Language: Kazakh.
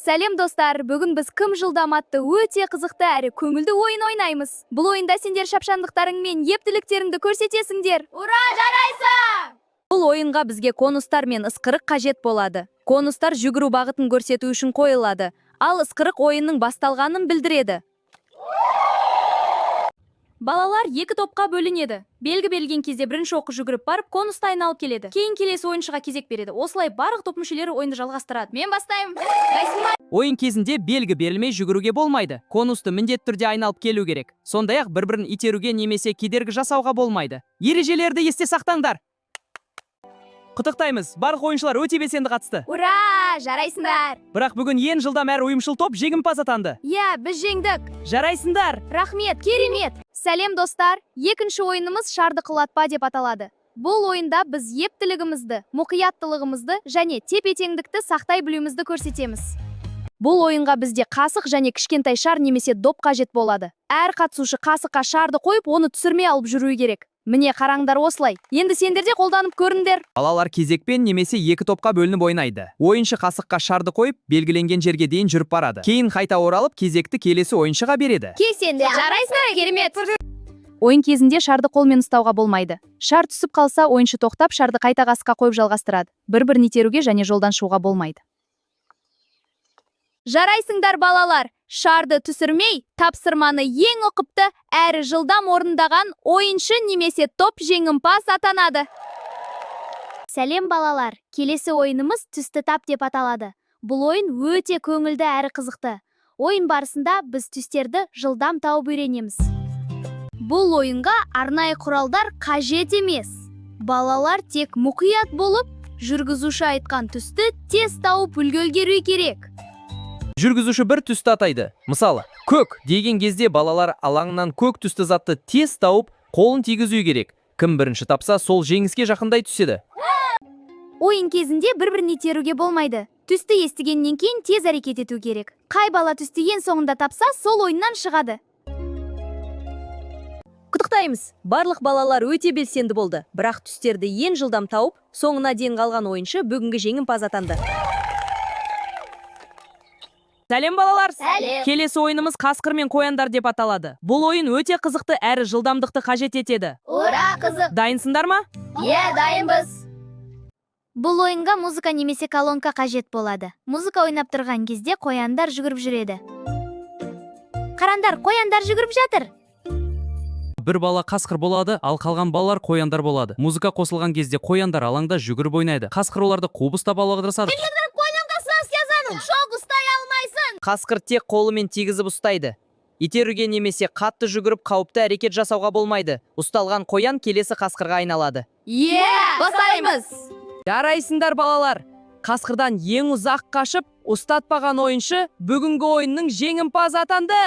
Сәлем достар, бүгін біз кім жылдам атты өте қызықты әрі көңілді ойын ойнаймыз. Бұл ойында сендер шапшаңдықтарыңмен ептіліктеріңді көрсетесіңдер. Ура, жарайсың! Бұл ойынға бізге конустар мен ысқырық қажет болады. Конустар жүгіру бағытын көрсету үшін қойылады, ал ысқырық ойынның басталғанын білдіреді. Балалар екі топқа бөлінеді. Белгі берілген кезде бірінші оқы жүгіріп барып, конусты айналып келеді. Кейін келесі ойыншыға кезек береді. Осылай барлық топ мүшелері ойынды жалғастырады. Мен бастаймын. Ойын кезінде белгі берілмей жүгіруге болмайды. Конусты міндетті түрде айналып келу керек. Сондай-ақ бір-бірін итеруге немесе кедергі жасауға болмайды. Ережелерді есте сақтаңдар. Құттықтаймыз, барлық ойыншылар өте белсенді қатысты. Ура, жарайсыңдар! Бірақ бүгін ең жылдам әрі ұйымшыл топ жеңімпаз атанды. Біз жеңдік. Жарайсыңдар! Рахмет, керемет! Сәлем достар, екінші ойынымыз шарды құлатпа деп аталады. Бұл ойында біз ептілігімізді, мұқияттылығымызды және тепе-теңдікті сақтай білуімізді көрсетеміз. Бұл ойынға бізде қасық және кішкентай шар немесе доп қажет болады. Әр қатысушы қасыққа шарды қойып, оны түсірмей алып жүруі керек. Міне қараңдар осылай. Енді сендер де қолданып көріңдер. Балалар кезекпен немесе екі топқа бөлініп ойнайды. Ойыншы қасыққа шарды қойып, белгіленген жерге дейін жүріп барады. Кейін қайта оралып, кезекті келесі ойыншыға береді. Сендер жарайсыңдар, керемет. Ойын кезінде шарды қолмен ұстауға болмайды. Шар түсіп қалса, ойыншы тоқтап, шарды қайта қасыққа қойып жалғастырады. Бір-бірін итеруге және жолдан шығуға болмайды. Жарайсыңдар балалар, шарды түсірмей, тапсырманы ең ұқыпты әрі жылдам орындаған ойыншы немесе топ жеңімпаз атанады. Сәлем балалар, келесі ойынымыз түсті тап деп аталады. Бұл ойын өте көңілді әрі қызықты. Ойын барысында біз түстерді жылдам тауып үйренеміз. Бұл ойынға арнайы құралдар қажет емес. Балалар тек мұқият болып, жүргізуші айтқан түсті тез тауып үлгеру керек. Жүргізуші бір түсті атайды. Мысалы, көк деген кезде балалар алаңынан көк түсті затты тез тауып, қолын тигізу керек. Кім бірінші тапса, сол жеңіске жақындай түседі. Ойын кезінде бір-бірін итеруге болмайды. Түсті естігеннен кейін тез әрекет ету керек. Қай бала түсті ең соңында тапса, сол ойыннан шығады. Құттықтаймыз. Барлық балалар өте белсенді болды. Бірақ түстерді ең жылдам тауып, соңына дейін қалған ойыншы бүгінгі жеңімпаз атанды. Сәлем балалар! Сәлем! Келесі ойынымыз қасқыр мен қояндар деп аталады. Бұл ойын өте қызықты әрі жылдамдықты қажет етеді. Ура, қызық! Дайынсыңдар ма? Дайынбыз! Бұл ойынға музыка немесе колонка қажет болады. Музыка ойнап тұрған кезде қояндар жүгіріп жүреді. Қарандар, қояндар жүгіріп жатыр. Бір бала қасқыр болады, ал қалған балалар қояндар болады. Музыка қосылған кезде қояндар алаңда жүгіріп ойнайды. Қасқыр оларды қуып ұстап алуға тырысады. Қасқыр тек қолымен тигізіп ұстайды. Итеруге немесе қатты жүгіріп қауіпті әрекет жасауға болмайды. Ұсталған қоян келесі қасқырға айналады. Бастаймыз! Жарайсыңдар балалар! Қасқырдан ең ұзақ қашып, ұстатпаған ойыншы бүгінгі ойынның жеңімпаз атанды.